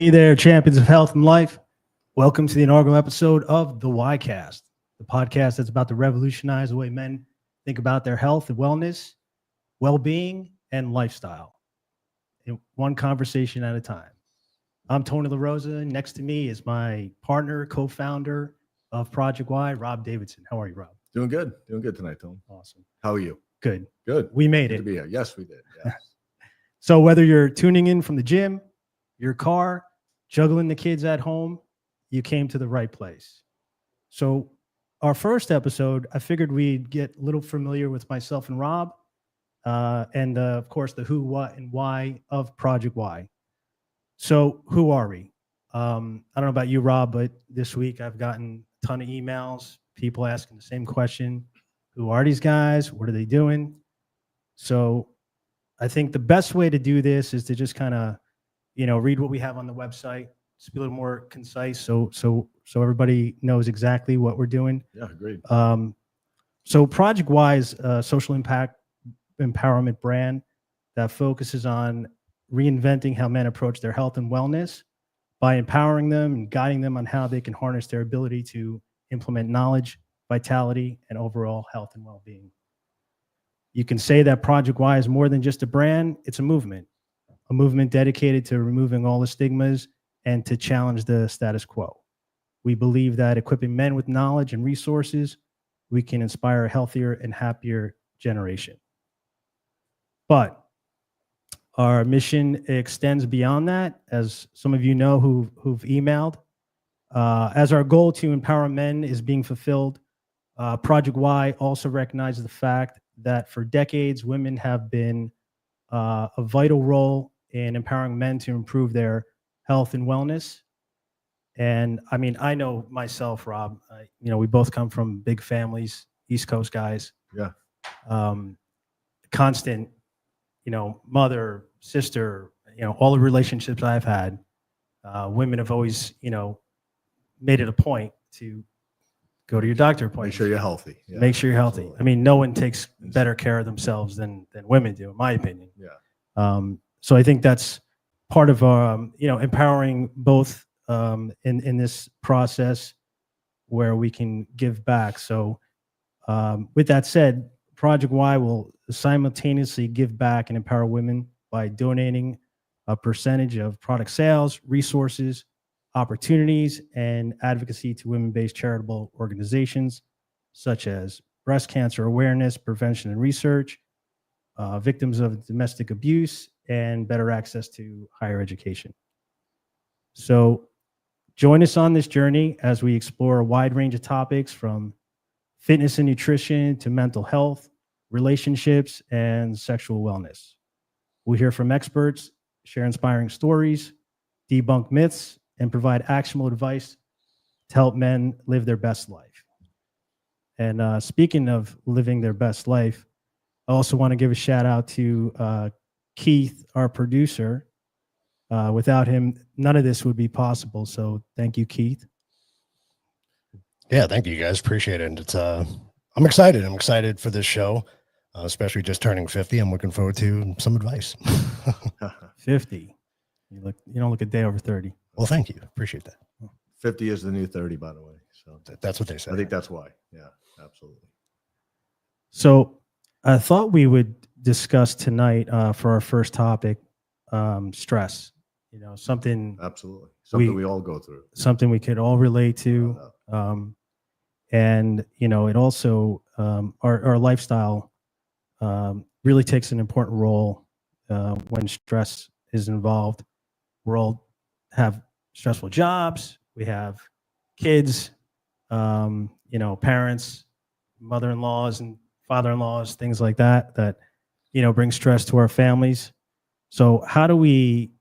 Hey there, champions of health and life. Welcome to the inaugural episode of the YCast, the podcast that's about to revolutionize the way men think about their health and wellness, well-being, and lifestyle, in one conversation at a time. I'm Tony LaRosa. Next to me is my partner, co-founder of Project Y, Rob Davidson. How are you, Rob? Doing good. Doing good tonight, Tony. Awesome. How are you? Good. Good. We made Good it. to be here. Yes, we did. Yes. So whether you're tuning in from the gym, your car, juggling the kids at home, you came to the right place. So our first episode, I figured we'd get a little familiar with myself and Rob, and of course the who, what, and why of Project Y. So who are we? I don't know about you, Rob, but this week I've gotten a ton of emails, people asking the same question. Who are these guys? What are they doing? So I think the best way to do this is to just kind of, read what we have on the website. Just be a little more concise, so everybody knows exactly what we're doing. Yeah, agreed. So Project Y is a social impact empowerment brand that focuses on reinventing how men approach their health and wellness by empowering them and guiding them on how they can harness their ability to implement knowledge, vitality, and overall health and well-being. You can say that Project Y is more than just a brand, it's a movement dedicated to removing all the stigmas and to challenge the status quo. We believe that equipping men with knowledge and resources, we can inspire a healthier and happier generation. But our mission extends beyond that, as some of you know who've emailed. As our goal to empower men is being fulfilled, Project Y also recognizes the fact that for decades, women have been a vital role in empowering men to improve their health and wellness. And I mean, I know myself, Rob, we both come from big families, East Coast guys. Yeah. Constant, mother, sister, all the relationships I've had, women have always, made it a point to go to your doctor appointment. Make sure you're healthy. Yeah, Make sure you're healthy. absolutely. I mean, no one takes better care of themselves than women do, in my opinion. Yeah. So I think that's part of empowering both in this process where we can give back. So with that said, Project Y will simultaneously give back and empower women by donating a percentage of product sales, resources, opportunities, and advocacy to women-based charitable organizations such as breast cancer awareness, prevention and research, victims of domestic abuse, and better access to higher education. So join us on this journey as we explore a wide range of topics from fitness and nutrition to mental health, relationships, and sexual wellness. We'll hear from experts, share inspiring stories, debunk myths, and provide actionable advice to help men live their best life. And speaking of living their best life, I also want to give a shout out to Keith, our producer. Without him, none of this would be possible. So thank you, Keith. Yeah, thank you guys. Appreciate it. It's I'm excited. I'm excited for this show, especially just turning 50. I'm looking forward to some advice. 50. You don't look a day over 30. Well, thank you. Appreciate that. 50 is the new 30, by the way. So That's what they say. I think that's why. Yeah, absolutely. So I thought we would discuss tonight for our first topic, stress. Something Absolutely. Something we all go through. something we could all relate to. And it also our lifestyle really takes an important role when stress is involved. We all have stressful jobs. We have kids, parents, mother-in-laws and father-in-laws, things like that bring stress to our families. So how do we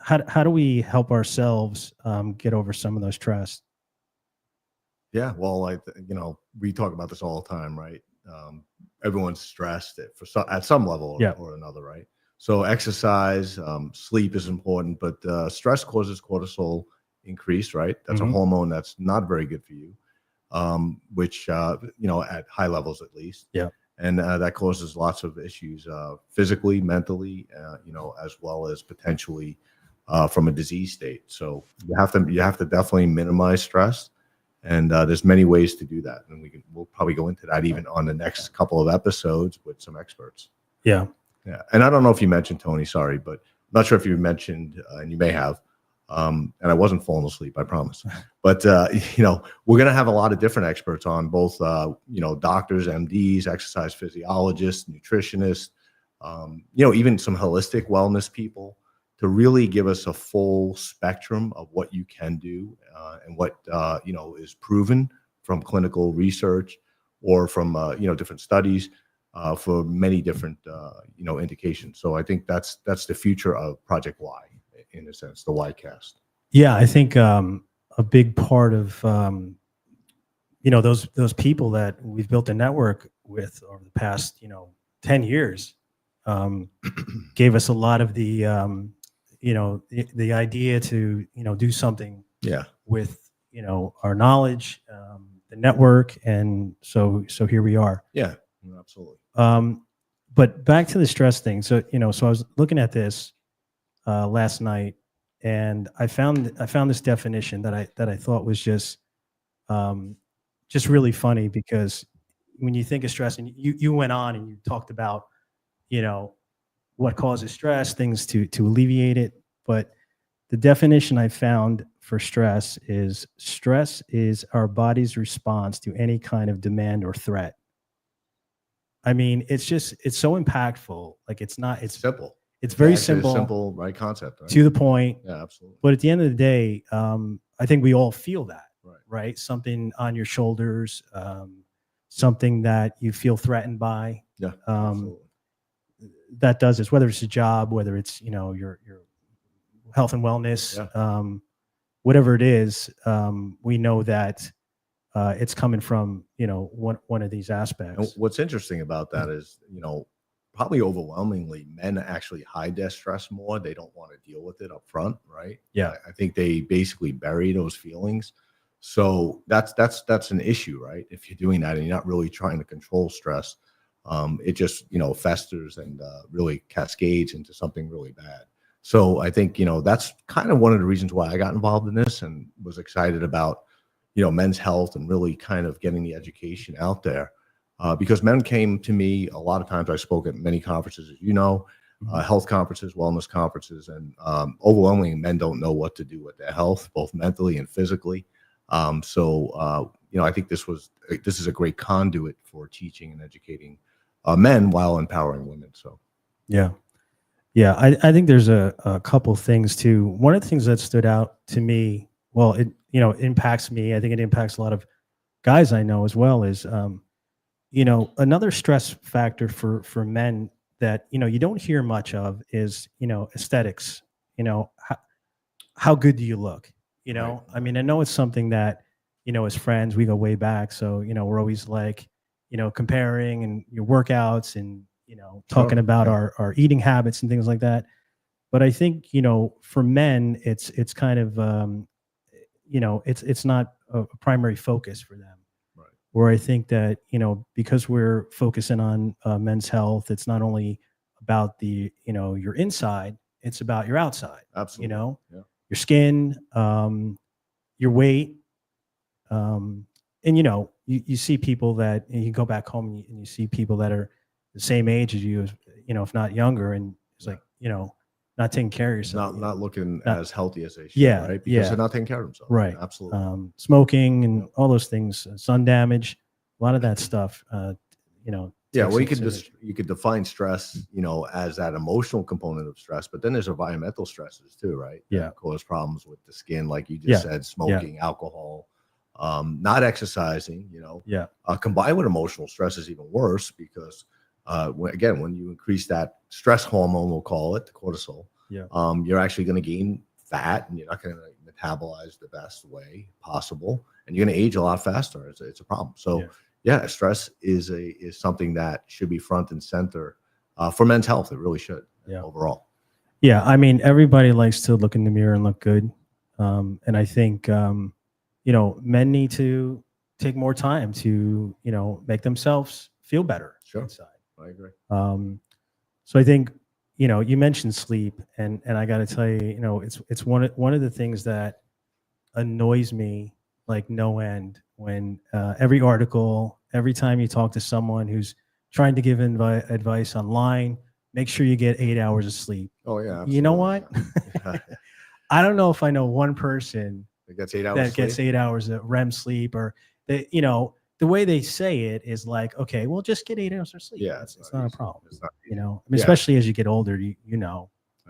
help ourselves get over some of those stress? Yeah, well, we talk about this all the time, right? Everyone's stressed at some level or another, right? So exercise, sleep is important, but stress causes cortisol increase, right? That's a hormone that's not very good for you, which, at high levels at least. Yeah. And that causes lots of issues physically, mentally, as well as potentially from a disease state. So you have to definitely minimize stress. And there's many ways to do that. And we'll probably go into that even on the next couple of episodes with some experts. Yeah. Yeah. And I don't know if you mentioned, Tony, sorry, but I'm not sure if you mentioned, and you may have, and I wasn't falling asleep, I promise. But, we're going to have a lot of different experts on, both, doctors, MDs, exercise physiologists, nutritionists, even some holistic wellness people, to really give us a full spectrum of what you can do and what, is proven from clinical research or from, different studies for many different, indications. So I think that's the future of Project Y, in a sense, the YCast. Yeah, I think a big part of those people that we've built a network with over the past 10 years gave us a lot of the the idea to do something with our knowledge, the network, and so here we are. Yeah, absolutely. But back to the stress thing. So so I was looking at this last night, and I found this definition that I thought was just really funny, because when you think of stress, and you went on and you talked about what causes stress, things to alleviate it, but the definition I found for stress is our body's response to any kind of demand or threat. I mean, it's so impactful. Like, it's simple. It's very Actually, simple, simple, right concept, right? to the point. Yeah, absolutely. But at the end of the day, I think we all feel that, Right. right? Something on your shoulders, something that you feel threatened by. Yeah, absolutely. That does this, whether it's a job, whether it's your health and wellness, whatever it is. We know that it's coming from one of these aspects. And what's interesting about that is, probably overwhelmingly, men actually hide their stress more. They don't want to deal with it up front, right? Yeah. I think they basically bury those feelings. So that's an issue, right? If you're doing that and you're not really trying to control stress, it just festers and really cascades into something really bad. So I think that's kind of one of the reasons why I got involved in this and was excited about men's health and really kind of getting the education out there. Because men came to me a lot of times. I spoke at many conferences, as health conferences, wellness conferences, and overwhelmingly, men don't know what to do with their health, both mentally and physically. So I think this is a great conduit for teaching and educating men while empowering women. So, yeah. I think there's a couple things too. One of the things that stood out to me, well, it impacts me. I think it impacts a lot of guys I know as well. Is another stress factor for men that you don't hear much of is aesthetics. How good do you look? Right. I mean, I know it's something that as friends we go way back, so we're always like comparing and your workouts and talking about our eating habits and things like that. But I think for men it's kind of it's not a primary focus for them. Where I think that, because we're focusing on men's health, it's not only about your inside, it's about your outside. Absolutely. Your skin, your weight. And, you see people that you go back home and you see people that are the same age as you, if not younger. And it's like, not taking care of yourself. Not looking as healthy as they should, Yeah, right? Because yeah. they're not taking care of themselves. Right. Absolutely. Smoking and all those things, sun damage, a lot of that stuff, Yeah, well, you could define stress, as that emotional component of stress, but then there's environmental stresses too, right? Yeah. That cause problems with the skin, like you just said, smoking, alcohol, not exercising, combined with emotional stress is even worse, because when you increase that stress hormone, we'll call it the cortisol, you're actually going to gain fat, and you're not going to metabolize the best way possible, and you're going to age a lot faster. It's a problem. So stress is something that should be front and center for men's health. It really should, overall. Yeah, I mean, everybody likes to look in the mirror and look good, and I think men need to take more time to make themselves feel better inside. I agree. So I think you mentioned sleep, and I got to tell you, it's one of the things that annoys me like no end when every article, every time you talk to someone who's trying to give advice online, make sure you get 8 hours of sleep. Oh yeah. You know what? Yeah. I don't know if I know one person It gets 8 hours. that gets 8 hours of REM sleep, or they, the way they say it is like, okay, well, just get 8 hours of sleep. Yeah, It's not a easy. problem. It's not I mean, Yeah. especially as you get older,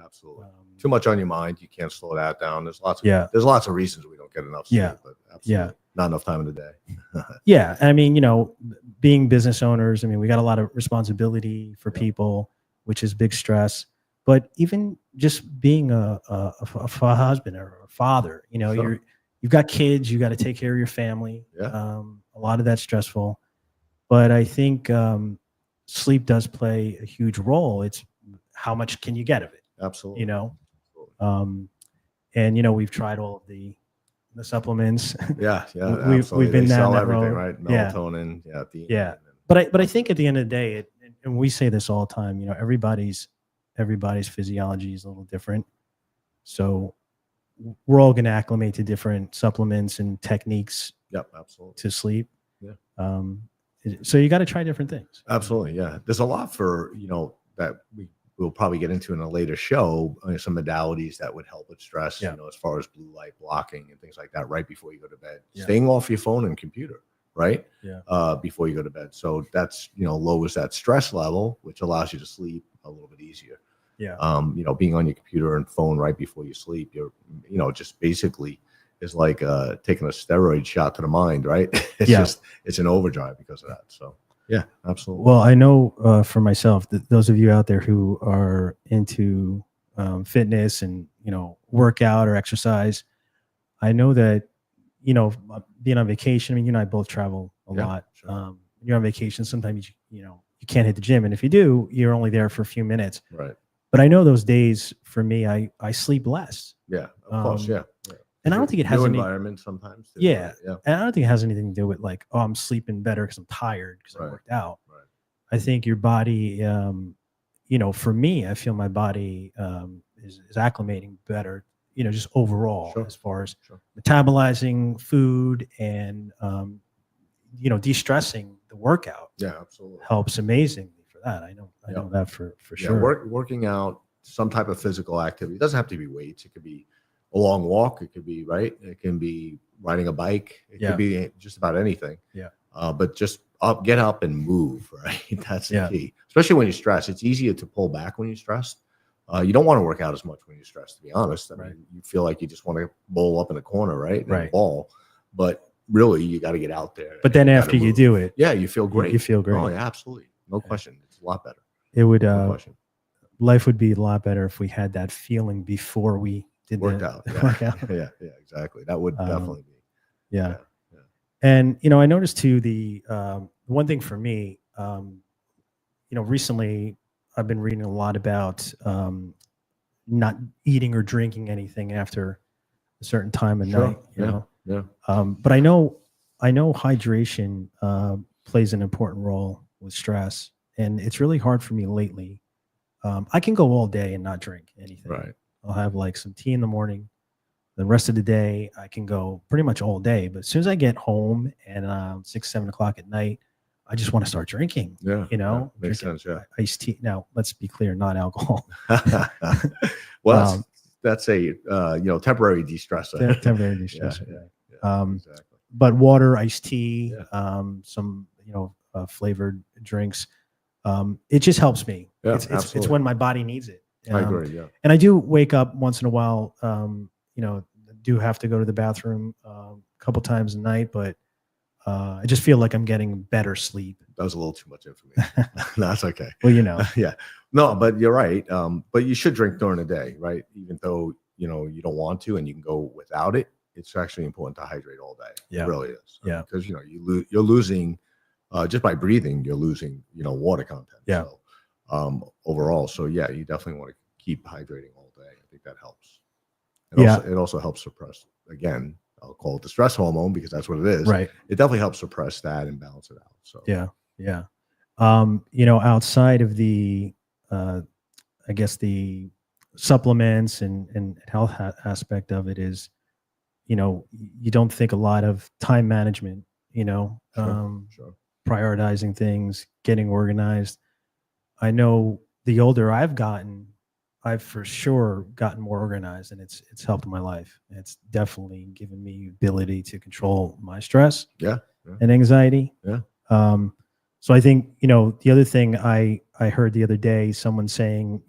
Absolutely. um, Too much on your mind. You can't slow that down. There's lots of Yeah. There's lots of reasons we don't get enough sleep. Yeah. But absolutely Yeah. not enough time in the day. Yeah. I mean, being business owners, I mean, we got a lot of responsibility for Yeah. people, which is big stress. But even just being a husband or a father, Sure. you've got kids, you got to take care of your family. Yeah. A lot of that's stressful. But I think sleep does play a huge role. It's how much can you get of it, Absolutely. and we've tried all of the supplements. Yeah. Yeah. We've Absolutely. been They down sell that everything, road. right? Yeah. Melatonin. Yeah. Yeah. But I think at the end of the day, and we say this all the time, everybody's physiology is a little different. So we're all going to acclimate to different supplements and techniques Yep. Absolutely. to sleep. Yeah. So you got to try different things. Absolutely. Yeah. There's a lot for, that we'll probably get into in a later show, some modalities that would help with stress, Yeah. as far as blue light blocking and things like that right before you go to bed. Yeah. Staying off your phone and computer, right? Yeah. Before you go to bed. So that's, lowers that stress level, which allows you to sleep a little bit easier. Yeah. Being on your computer and phone right before you sleep, you're, just basically is like taking a steroid shot to the mind, right? It's an overdrive because of that. So yeah, absolutely. Well, I know for myself that those of you out there who are into fitness and, workout or exercise, I know that, being on vacation, I mean, you and I both travel a lot. Sure. When you're on vacation, sometimes, you can't hit the gym. And if you do, you're only there for a few minutes. Right. But I know those days for me, I sleep less. Yeah, of course. Yeah. And I don't think it has new any environment sometimes. Too, Yeah. right? Yeah. And I don't think it has anything to do with like, oh, I'm sleeping better because I'm tired because I Right. worked out. Right. I think your body, for me, I feel my body is acclimating better, just overall Sure. as far as Sure. metabolizing food and, de-stressing the workout Yeah, absolutely. helps amazingly for that. I know that for Yeah, sure. working out, some type of physical activity. It doesn't have to be weights. It could be a long walk. It could be It can be riding a bike. It Yeah. could be just about anything. Yeah. But just get up and move. Right. That's the Yeah. key. Especially when you're stressed. It's easier to pull back when you're stressed. You don't want to work out as much when you're stressed. To be honest, I Right. mean, you feel like you just want to bowl up in a corner, right? Right. Ball, but really, you got to get out there. But then and after you move. do it, Yeah, you feel great. you feel great. Oh, yeah, absolutely. No question. It's a lot better. It would, No question. life would be a lot better if we had that feeling before we did Worked out. the Yeah. workout. Yeah, exactly. That would definitely be. Yeah. Yeah. And, I noticed too, the one thing for me, recently I've been reading a lot about not eating or drinking anything after a certain time of Sure. night, Yeah. but I know hydration plays an important role with stress, and it's really hard for me lately. I can go all day and not drink anything. Right. I'll have like some tea in the morning. The rest of the day, I can go pretty much all day. But as soon as I get home and 6, 7 o'clock at night, I just want to start drinking. Yeah. Yeah, Makes drinking sense. Yeah. iced tea. Now, let's be clear, not alcohol. Well, that's a temporary de-stressor. Temporary de-stressor. Yeah. Right. Exactly. But water, iced tea, Yeah. some flavored drinks. It just helps me. Yeah, It's absolutely. when my body needs it. I agree. Yeah. And I do wake up once in a while. Do have to go to the bathroom a couple times a night, but I just feel like I'm getting better sleep. That was a little too much information. That's okay. Well, Yeah. No, but you're right. But you should drink during the day, right? Even though you don't want to, and you can go without it. It's actually important to hydrate all day. Yeah. It really is. Yeah. Because you're losing just by breathing, you're losing water content. Yeah. So, overall, so yeah, you definitely want to keep hydrating all day. I think that helps. It also helps suppress, again, I'll call it the stress hormone because that's what it is. right. It definitely helps suppress that and balance it out. So Yeah. Outside of the I guess the supplements and health aspect of it is, you don't think a lot of time management, Sure. prioritizing things, getting organized. I know the older I've gotten, I've for sure gotten more organized, and it's helped my life. It's definitely given me ability to control my stress Yeah. and anxiety. Yeah. So I think, the other thing I heard the other day, someone saying,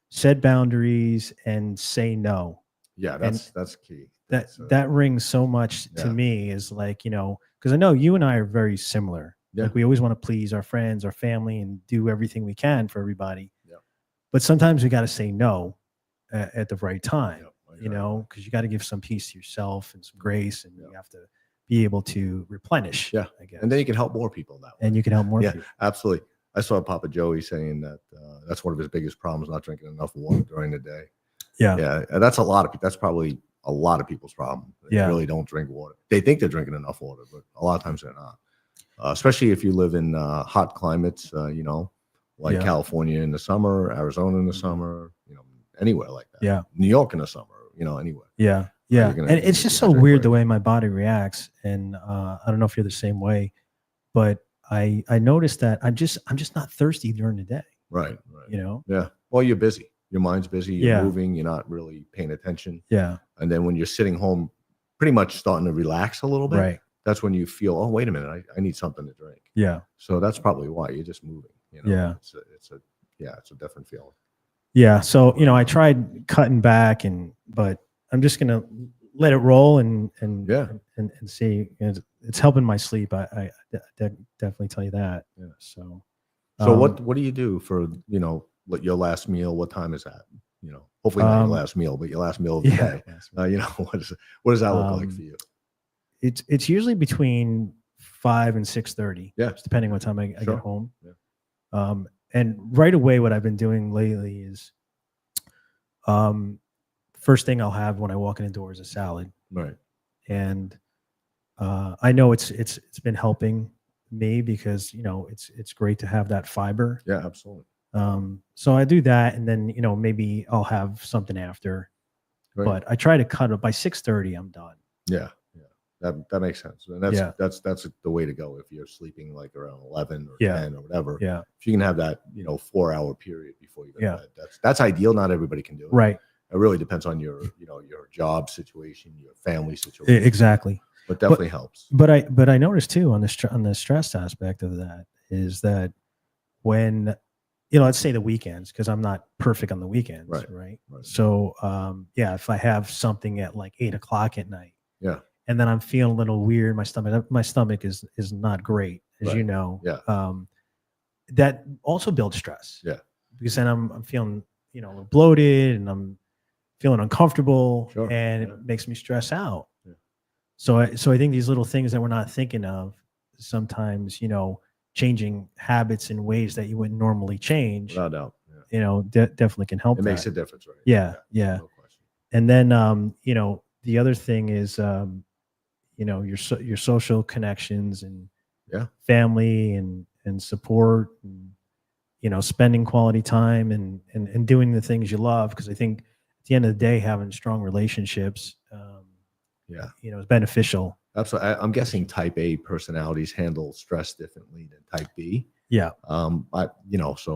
set boundaries and say no. Yeah. That's key. That rings so much to Yeah. me, is like, because I know you and I are very similar. Yeah. Like, we always want to please our friends, our family, and do everything we can for everybody. Yeah. But sometimes we got to say no at the right time, Yeah, exactly. because you got to give some peace to yourself and some grace, and you have to be able to replenish. Yeah. I guess. And then you can help more people that way. And you can help more Yeah, people. absolutely. I saw Papa Joey saying that that's one of his biggest problems, not drinking enough water during the day. Yeah. Yeah. And that's a lot of people. That's probably a lot of people's problem. They Yeah. really don't drink water. They think they're drinking enough water, but a lot of times they're not. Especially if you live in hot climates, like Yeah. California in the summer, Arizona in the summer, anywhere like that. Yeah. New York in the summer, anywhere. Yeah. You're Yeah. gonna- And it's just so you're gonna weird drink the right. way my body reacts. And I don't know if you're the same way, but I noticed that I'm just not thirsty during the day, Right. Right. Yeah. Well, you're busy. Your mind's busy. You're Yeah. moving. You're not really paying attention. Yeah. And then when you're sitting home, pretty much starting to relax a little bit, Right. that's when you feel, oh, wait a minute, I need something to drink. Yeah. So that's probably why you're just moving. Yeah. It's a different feeling. Yeah. So, I tried cutting back, but I'm just going to let it roll and Yeah. and see. It's helping my sleep. I definitely tell you that. Yeah. So, So what do you do for, your last meal? What time is that? Hopefully not your last meal, but your last meal of the day. What does that look like for you? It's usually between 5 and 6:30. Yeah. Just depending what time I Sure. get home. Yeah. And right away, what I've been doing lately is, first thing I'll have when I walk in the door is a salad. Right. And I know it's been helping me because it's great to have that fiber. Yeah, absolutely. So I do that, and then maybe I'll have something after. Right. But I try to cut it by 6:30. I'm done. Yeah. That makes sense. And that's Yeah. that's the way to go if you're sleeping like around 11 or Yeah. 10 or whatever. Yeah. If you can have that, 4-hour period before you go Yeah. to bed, that's ideal. Not everybody can do it. Right. It really depends on your job situation, your family situation, Exactly. but definitely helps. But I noticed too on the stress aspect of that is that when let's say the weekends, because I'm not perfect on the weekends, Right. right? Right. So if I have something at like 8 o'clock at night, Yeah. and then I'm feeling a little weird, my stomach is not great, as Right. you know. Yeah. That also builds stress. Yeah. Because then I'm feeling a little bloated, and I'm feeling uncomfortable, Sure. and Yeah. it makes me stress out. Yeah. So I think these little things that we're not thinking of sometimes, changing habits in ways that you wouldn't normally change, Without doubt. Yeah. definitely can help. It makes that. a difference, right? Yeah. No question. And then, the other thing is, your social connections and Yeah. family and support, and, spending quality time and doing the things you love. Because I think at the end of the day, having strong relationships, Yeah. is beneficial. Absolutely. I'm guessing type A personalities handle stress differently than type B. Yeah. So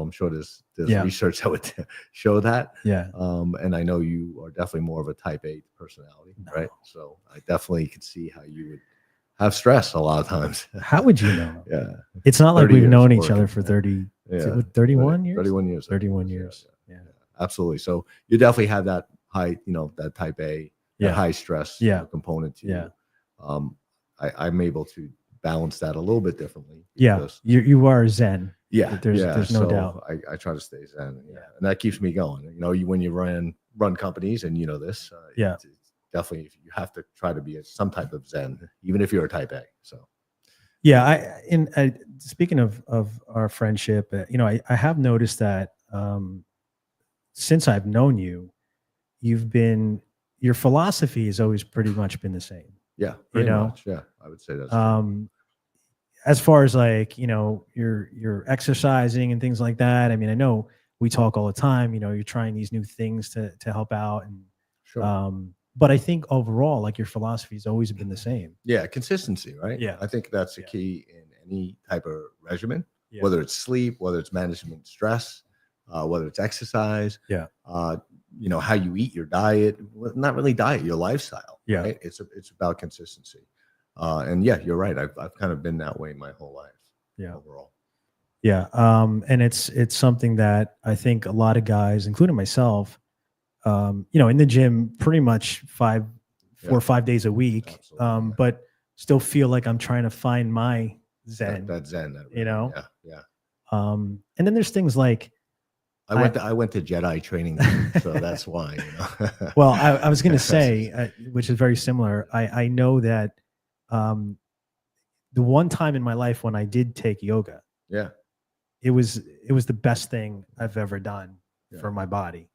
I'm sure there's Yeah. research that would show that. Yeah. And I know you are definitely more of a type A personality, right? So I definitely could see how you would have stress a lot of times. How would you know? Yeah. It's not like 30 we've years known each working, other for yeah. 30, Yeah. 31 years? 31 years. I think it 31 was, years. Yeah. Yeah. Absolutely. So you definitely have that high, that type A, Yeah. that high stress Yeah. component to Yeah. you. I'm able to balance that a little bit differently. Yeah. because- You are Zen. Yeah, There's no so doubt. I try to stay zen, Yeah. and that keeps me going. When you run companies, and this, Yeah. it's definitely you have to try to be some type of zen, even if you're a type A. So Yeah. Speaking of our friendship, I have noticed that since I've known you, your philosophy has always pretty much been the same. yeah, pretty much. Yeah, I would say that's true. As far as like, you're exercising and things like that. I mean, I know we talk all the time. You know, you're trying these new things to help out, and Sure. but I think overall, like, your philosophy has always been the same. Yeah, consistency, right? Yeah. I think that's the Yeah. key in any type of regimen, Yeah. whether it's sleep, whether it's management stress, whether it's exercise, Yeah. you know, how you eat, your diet, well, not really diet, your lifestyle. Yeah. Right? It's about consistency. And yeah, you're right. I've kind of been that way my whole life. Yeah. Overall. Yeah. And it's something that I think a lot of guys, including myself, you know, in the gym pretty much 4 or 5 days a week, Absolutely, yeah. but still feel like I'm trying to find my zen, That zen, that you know? Yeah, yeah. And then there's things like, I went to Jedi training, so that's why, you know. well, I was going to say, which is very similar. I know that the one time in my life when I did take yoga, Yeah. it was the best thing I've ever done Yeah. for my body.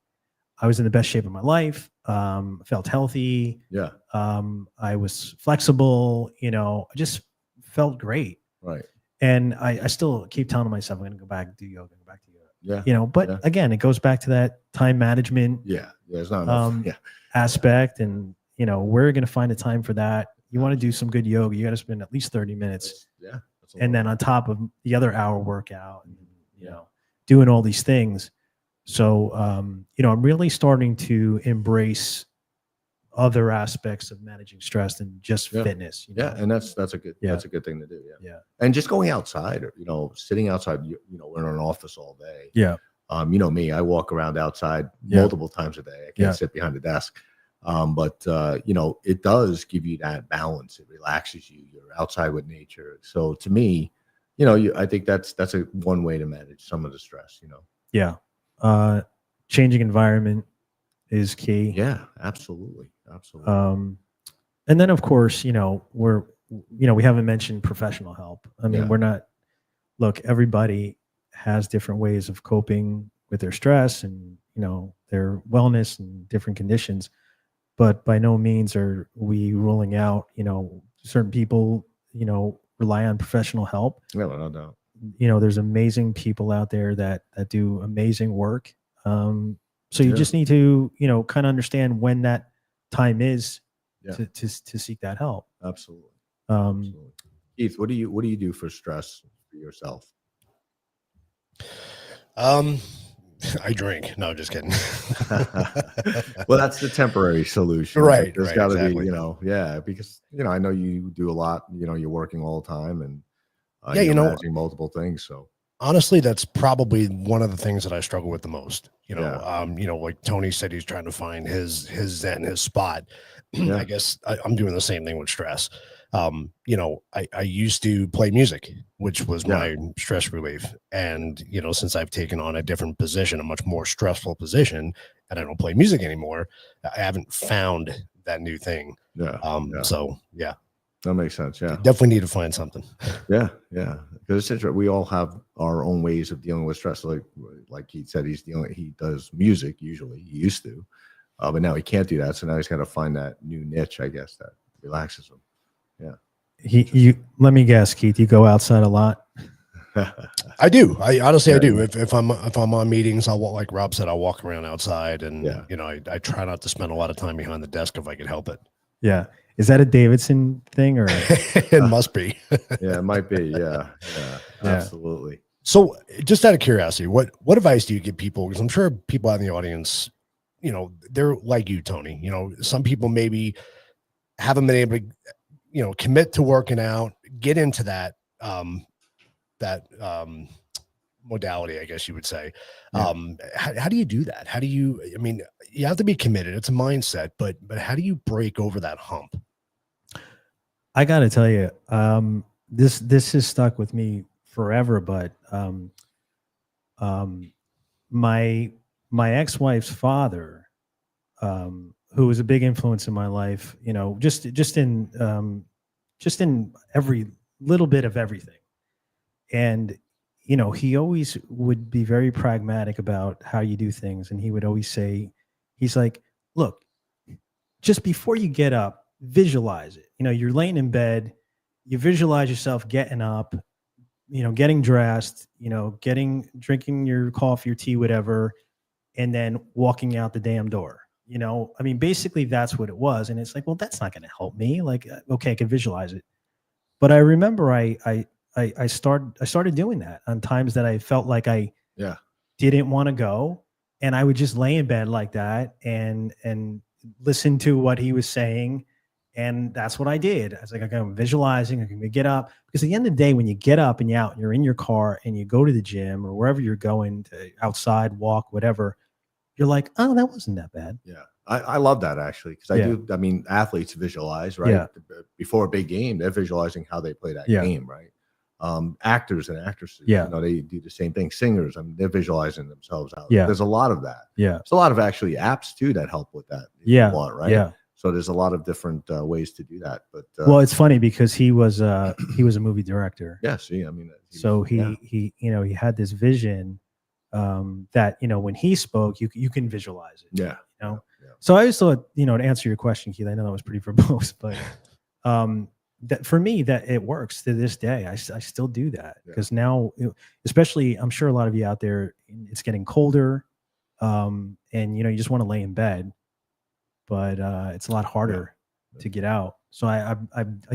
I was in the best shape of my life. Felt healthy. Yeah. I was flexible. You know, I just felt great. Right. And I still keep telling myself I'm going to go back and do yoga, go back to yoga. Yeah. You know, but Yeah. again, it goes back to that time management Yeah. There's not enough. Yeah. aspect, and you know, we're going to find a time for that. You want to do some good yoga, you got to spend at least 30 minutes, Yeah. That's a and lot. then on top of the other hour workout, and, you Yeah. know, doing all these things. So, you know, I'm really starting to embrace other aspects of managing stress than just Yeah. fitness. You know? Yeah, and that's a good Yeah. that's a good thing to do. Yeah. Yeah. And just going outside, or you know, sitting outside. You know, we're in an office all day. Yeah. You know me, I walk around outside Yeah. multiple times a day. I can't Yeah. sit behind a desk. But you know, it does give you that balance. It relaxes you. You're outside with nature. So to me, you know, I think that's a one way to manage some of the stress. You know. Yeah. Changing environment is key. Yeah, absolutely, absolutely. And then of course, you know, we haven't mentioned professional help. I mean, Yeah. we're not, look, everybody has different ways of coping with their stress and, you know, their wellness and different conditions, but by no means are we ruling out, you know, certain people, you know, rely on professional help. Yeah, no doubt. You know, there's amazing people out there that do amazing work. So you Yeah. just need to, you know, kind of understand when that time is Yeah. to seek that help. Absolutely. Um, Absolutely. Keith, what do you do for stress for yourself? I drink. No, just kidding. Well, that's the temporary solution. Right, There's right, got to exactly. be, you know, yeah, because, you know, I know you do a lot, you know, you're working all the time, and Yeah, you're you know, managing multiple things. So, honestly, that's probably one of the things that I struggle with the most. You know, Yeah. you know, like Tony said, he's trying to find his zen, his spot. Yeah. I guess I'm doing the same thing with stress. You know, I used to play music, which was Yeah. my stress relief. And, you know, since I've taken on a different position, a much more stressful position, and I don't play music anymore, I haven't found that new thing. yeah, yeah, So yeah, that makes sense. Yeah. definitely need to find something. Yeah. Yeah. Because it's interesting. We all have our own ways of dealing with stress. Like Keith said, he does music usually. He used to, but now he can't do that. So now he's got to find that new niche, I guess, that relaxes him. you let me guess, Keith, you go outside a lot. I do. I honestly, I Yeah, do. yeah. If I'm on meetings, I'll walk, like Rob said, I'll walk around outside, and Yeah. you know, I try not to spend a lot of time behind the desk if I could help it. Yeah. Is that a Davidson thing or? It must be. Yeah, it might be. Yeah. Yeah. Yeah. Absolutely. So, just out of curiosity, what advice do you give people? Because I'm sure people out in the audience, you know, they're like you, Tony. You know, some people maybe haven't been able to, you know, commit to working out, get into that modality, I guess you would say. Yeah. How do you do that? How do you? I mean, you have to be committed. It's a mindset, but how do you break over that hump? I got to tell you, this has stuck with me forever. But my ex-wife's father, who was a big influence in my life, you know, just in every little bit of everything, and you know, he always would be very pragmatic about how you do things, and he would always say, he's like, look, just before you get up, visualize it. You know, you're laying in bed, you visualize yourself getting up, getting dressed, drinking your coffee or tea, whatever, and then walking out the damn door. I mean, basically that's what it was. And it's like, well, that's not going to help me. Like, okay, I can visualize it. But I remember I started doing that on times that I felt like I didn't want to go. And I would just lay in bed like that and listen to what he was saying. And that's what I did. I was like, okay, I'm visualizing, I'm going to get up. Because at the end of the day, when you get up and you're in your car and you go to the gym or wherever you're going to, outside, walk, whatever, you're like, oh, that wasn't that bad. Yeah. I love that actually. Cause I mean, athletes visualize, right? Yeah. Before a big game, they're visualizing how they play that game, right? Actors and actresses, they do the same thing. Singers, I mean, they're visualizing themselves out. Yeah. There's a lot of that. Yeah. There's a lot of actually apps too that help with that. Yeah. Right. Yeah. So there's a lot of different ways to do that. But well, it's funny because he was a movie director. Yeah. See, I mean, he had this vision that, when he spoke, you can visualize it. Yeah. Yeah. So I always thought, to answer your question, Keith, I know that was pretty verbose, but that for me, that it works to this day. I still do that because now, especially, I'm sure a lot of you out there, it's getting colder, and you just want to lay in bed, but it's a lot harder to get out. So I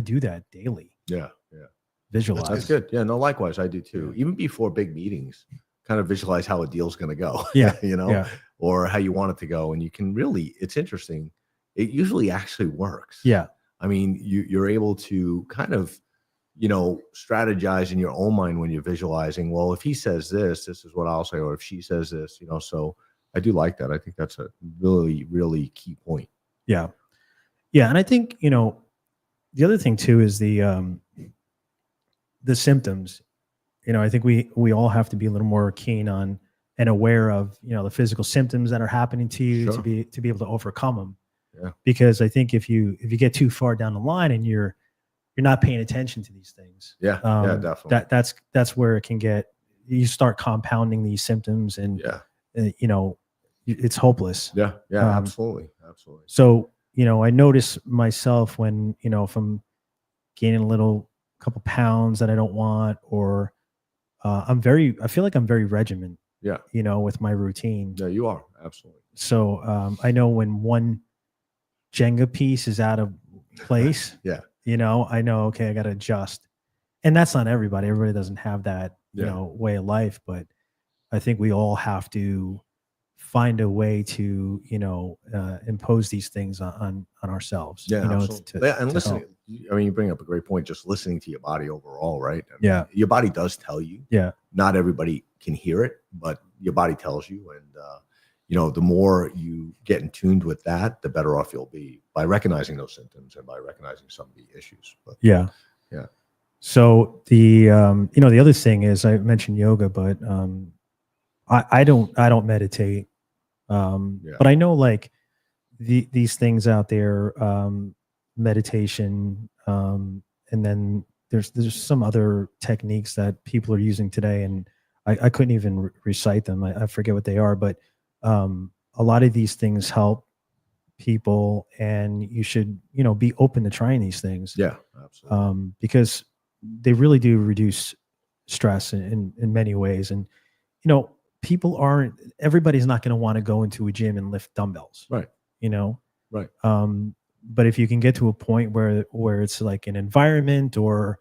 do that daily. Yeah, yeah. Visualize. That's good. Yeah, no, likewise, I do too. Even before big meetings, kind of visualize how a deal's going to go. Yeah, or how you want it to go, and you can really. It's interesting. It usually actually works. Yeah. I mean, you're able to kind of, strategize in your own mind when you're visualizing. Well, if he says this is what I'll say, or if she says this, So I do like that. I think that's a really, really key point. Yeah, yeah, and I think the other thing too is the symptoms. I think we all have to be a little more keen on and aware of the physical symptoms that are happening to you to be able to overcome them. Yeah. Because I think if you get too far down the line and you're not paying attention to these things, definitely. That's where it can get. You start compounding these symptoms, and it's hopeless. Yeah, absolutely. So I notice myself when if I'm gaining a couple pounds that I don't want, or I feel like I'm very regimented. Yeah. With my routine. Yeah, you are absolutely. So I know when one Jenga piece is out of place. I know, okay, I got to adjust. And that's not everybody. Everybody doesn't have that, way of life. But I think we all have to find a way to, impose these things on ourselves. Yeah, absolutely. And listening, I mean, you bring up a great point, just listening to your body overall, right? I mean, your body does tell you. Yeah. Not everybody can hear it, but your body tells you. And, the more you get in tuned with that, the better off you'll be by recognizing those symptoms and by recognizing some of the issues. But yeah. So the the other thing is, I mentioned yoga, but I don't meditate. But I know like these things out there, meditation, and then there's some other techniques that people are using today, and I couldn't even recite them. I forget what they are, but a lot of these things help people, and you should be open to trying these things. Yeah, absolutely. Because they really do reduce stress in many ways, and everybody's not going to want to go into a gym and lift dumbbells, right? Right. But if you can get to a point where it's like an environment, or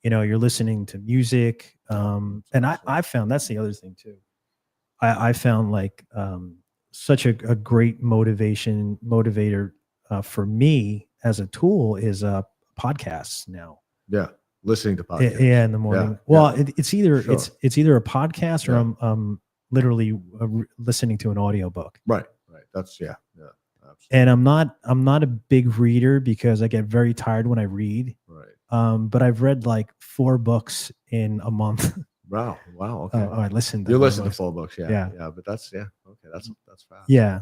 you're listening to music, and I found that's the other thing too. I found like such a great motivator for me as a tool is podcasts now. Yeah, listening to podcasts. Yeah, in the morning. Well, it's either it's either a podcast or I'm literally listening to an audiobook. Right. That's absolutely. And I'm not a big reader because I get very tired when I read. Right. But I've read like 4 books in a month. Wow. Okay. I listened. You listen to 4 books. Yeah. But that's okay. That's fast. Yeah.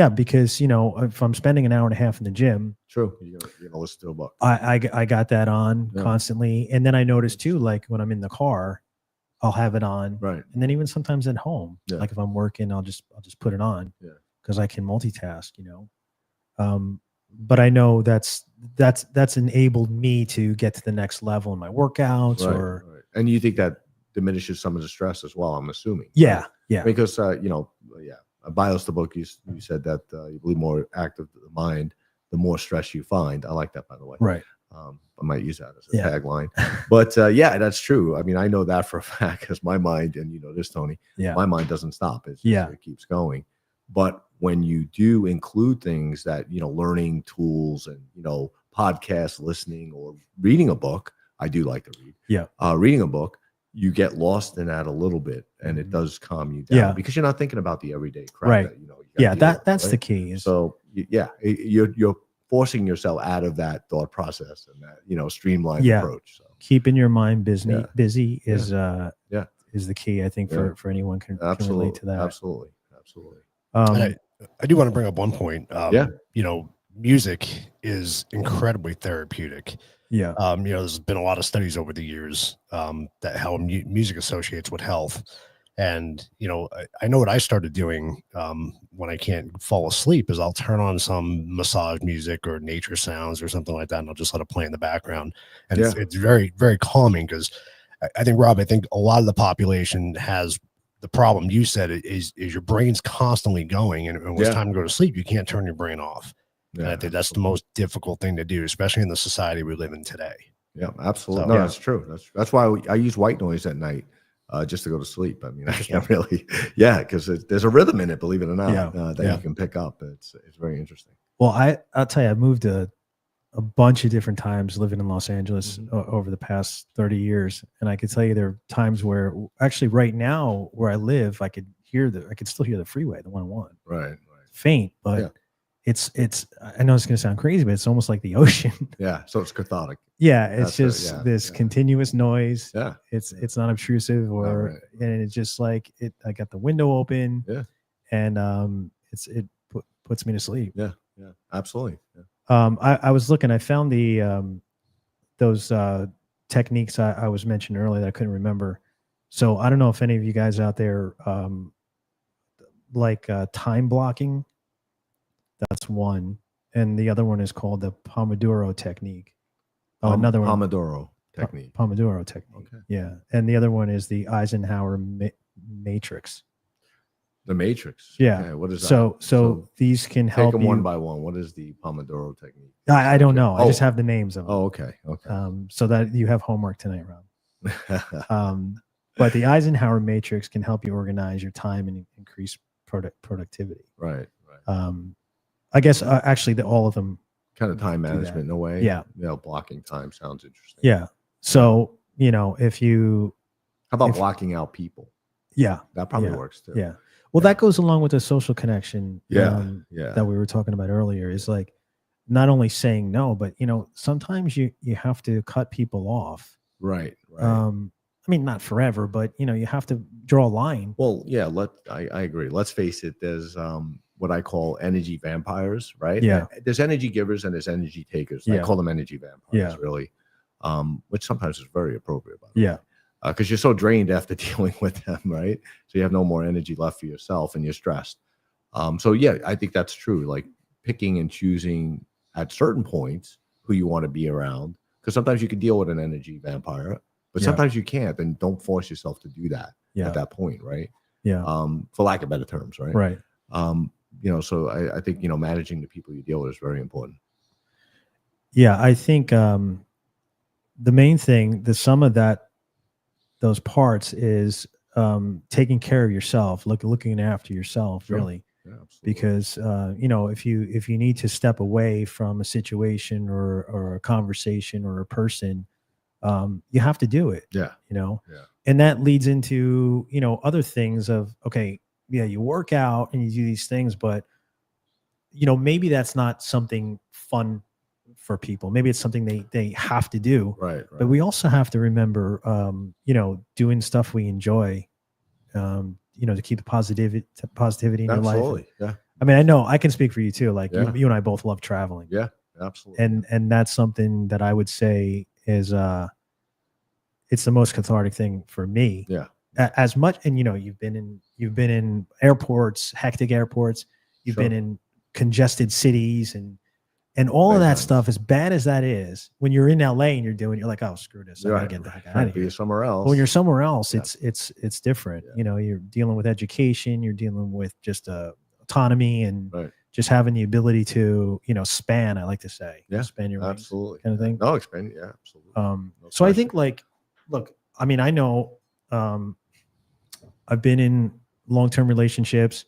Because if I'm spending an hour and a half in the gym, true, you're gonna listen to a book. I got that on constantly, and then I notice too, like when I'm in the car, I'll have it on, right? And then even sometimes at home, like if I'm working, I'll just put it on, because I can multitask. but I know that's enabled me to get to the next level in my workouts or right. And you think that diminishes some of the stress as well, I'm assuming. yeah, right? yeah. Because Bios, the book, you said that you believe more active the mind, the more stress you find. I like that, by the way. Right. I might use that as a tagline. But that's true. I mean, I know that for a fact because my mind, and you know this, Tony, my mind doesn't stop. It keeps going. But when you do include things that, learning tools and, podcast listening or reading a book, I do like to read. Yeah. Reading a book, you get lost in that a little bit, and it does calm you down because you're not thinking about the everyday crap. Right. That, you that's right? the key. So you're forcing yourself out of that thought process and that, streamlined approach. So keeping your mind busy is the key, I think, for anyone can relate to that. Absolutely. I do want to bring up one point. Music is incredibly therapeutic. Yeah. There's been a lot of studies over the years that how music associates with health. And, I know what I started doing when I can't fall asleep is I'll turn on some massage music or nature sounds or something like that. And I'll just let it play in the background. And it's very, very calming because I think, Rob, a lot of the population has the problem you said is your brain's constantly going. And when it's time to go to sleep, you can't turn your brain off. And I think that's the most difficult thing to do, especially in the society we live in today. Yeah, absolutely. So, that's true. That's why I use white noise at night just to go to sleep. I mean, I can't really, because there's a rhythm in it, believe it or not, that you can pick up. It's very interesting. Well, I'll tell you, I moved a bunch of different times living in Los Angeles over the past 30 years. And I could tell you there are times where actually right now where I live, I could still hear the freeway, the 101. Right. Faint, but it's I know it's going to sound crazy, but it's almost like the ocean. Yeah. So it's cathartic. Yeah. It's just this continuous noise. Yeah. It's not obtrusive and it's just like I got the window open. Yeah. And it puts me to sleep. Yeah. Yeah. Absolutely. Yeah. I was looking, I found those techniques I was mentioning earlier that I couldn't remember. So I don't know if any of you guys out there, like time blocking, that's one. And the other one is called the Pomodoro technique. Another one. Pomodoro technique. Pomodoro technique. Okay. Yeah. And the other one is the Eisenhower matrix. The matrix. Yeah. Okay. What is that? So these can help take them you one by one. What is the Pomodoro technique? I don't know. I just have the names of them. Oh, okay. Okay. So that you have homework tonight, Rob. But the Eisenhower matrix can help you organize your time and increase productivity. Right. I guess actually all of them kind of time management in a way. Yeah. Blocking time sounds interesting. Yeah. So, if you how about blocking out people? Yeah. That probably works too. Yeah. Well, that goes along with the social connection that we were talking about earlier is like not only saying no, but sometimes you have to cut people off. Right. I mean, not forever, but you have to draw a line. Well, yeah, I agree. Let's face it, there's what I call energy vampires, right? Yeah. There's energy givers and there's energy takers. I call them energy vampires, really. Which sometimes is very appropriate, by the way. Because you're so drained after dealing with them, right? So you have no more energy left for yourself and you're stressed. So yeah, I think that's true. Like picking and choosing at certain points who you want to be around. Because sometimes you can deal with an energy vampire, but sometimes you can't. And don't force yourself to do that at that point, right? Yeah. For lack of better terms, right? Right. So I think, managing the people you deal with is very important. Yeah, I think the main thing, the sum of those parts is taking care of yourself, looking after yourself, really. Yeah, absolutely. Because if you need to step away from a situation or a conversation or a person, you have to do it. Yeah. And that leads into other things of you work out and you do these things, but maybe that's not something fun for people. Maybe it's something they have to do. Right. But we also have to remember, doing stuff we enjoy, to keep the positivity in your life. Absolutely. Yeah. I mean, I know I can speak for you too. Like you and I both love traveling. Yeah, absolutely. And that's something that I would say is, it's the most cathartic thing for me. Yeah. As much, and you've been in airports, hectic airports. You've been in congested cities, and And all of Many that times. stuff, as bad as that is, when you're in LA and you're like, oh, screw this. I gotta Right. get the heck out Right. of Be here. somewhere else. But when you're somewhere else, Yeah. it's different. Yeah. You know, you're dealing with education, you're dealing with just autonomy and Right. just having the ability to, you know, span, I like to say. Yeah, Span your wings absolutely. kind of thing. No, expand. Yeah, absolutely. No So I question. think like, look, I mean, I know I've been in long-term relationships.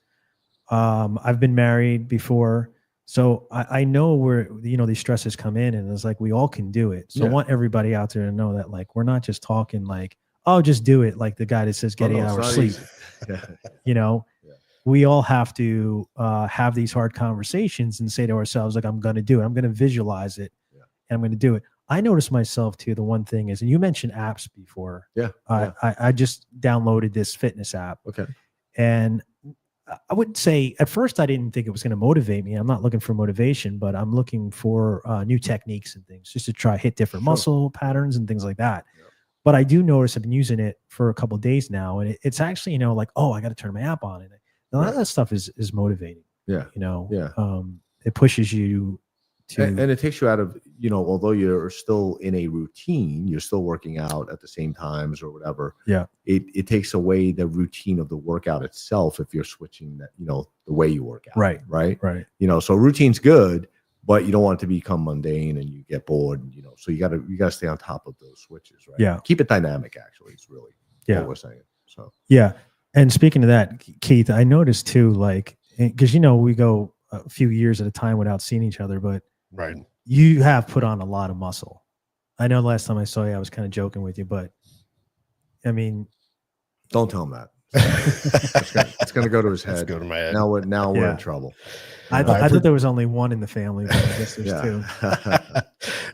I've been married before. So I know where, you know, these stresses come in, and it's like, we all can do it. So I Yeah. want everybody out there to know that, like, we're not just talking like, oh, just do it. Like the guy that says, get Oh, 8 no, it's hours not sleep, easy. Yeah. you know, Yeah. we all have to have these hard conversations and say to ourselves, like, I'm going to do it. I'm going to visualize it. Yeah. And I'm going to do it. I noticed myself too. The one thing is, and you mentioned apps before. Yeah. I just downloaded this fitness app, Okay. and I would say at first I didn't think it was going to motivate me. I'm not looking for motivation, but I'm looking for new techniques and things just to try hit different Sure. muscle patterns and things like that. Yep. But I do notice I've been using it for a couple of days now, and it's actually, you know, like, oh, I got to turn my app on, and a lot of that stuff is motivating. Yeah. You know, Yeah. It pushes you to, And it takes you out of, you know, although you're still in a routine, you're still working out at the same times or whatever. Yeah. It takes away the routine of the workout itself if you're switching that, you know, the way you work out. Right. Right. right. You know, so routine's good, but you don't want it to become mundane and you get bored, you know, so you gotta stay on top of those switches, right? Yeah. Keep it dynamic, actually, is really Yeah. what we're saying. So Yeah. And speaking of that, Keith, I noticed too, like, because, you know, we go a few years at a time without seeing each other, but Right. you have put on a lot of muscle. I know last time I saw you, I was kind of joking with you, but I mean, don't tell him that. It's gonna go to his Let's head. go to my head. Now we're Yeah. in trouble. I No, I thought there was only one in the family, but I guess there's two.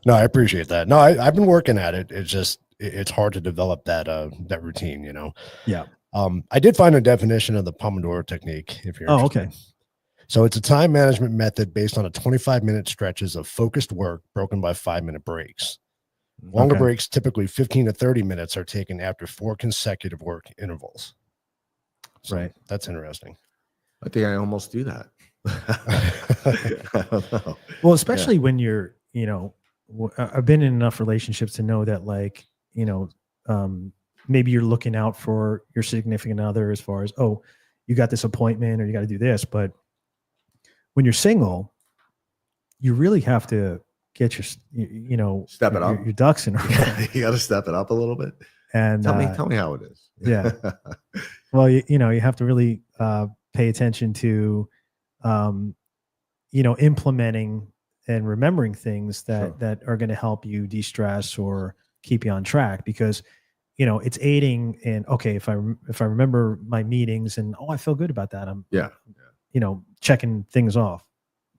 No, I appreciate that. No, I've been working at it. It's just it's hard to develop that that routine, you know. Yeah. I did find a definition of the Pomodoro technique. If you're Oh, interested. okay. So it's a time management method based on a 25-minute stretches of focused work broken by 5-minute breaks. Longer Okay. breaks, typically 15 to 30 minutes, are taken after 4 consecutive work intervals. So Right. That's interesting. I think I almost do that. I don't know. Well, especially when you're, you know, I've been in enough relationships to know that, like, you know, maybe you're looking out for your significant other as far as, oh, you got this appointment or you got to do this. But when you're single, you really have to get your, you know, Step it up. your ducks in a row. You got to step it up a little bit. And Tell me how it is. Yeah. Well, you know, you have to really pay attention to, you know, implementing and remembering things that Sure. that are going to help you de-stress or keep you on track, because, you know, it's aiding in, okay, if I remember my meetings and, oh, I feel good about that, I'm Yeah. you know, checking things off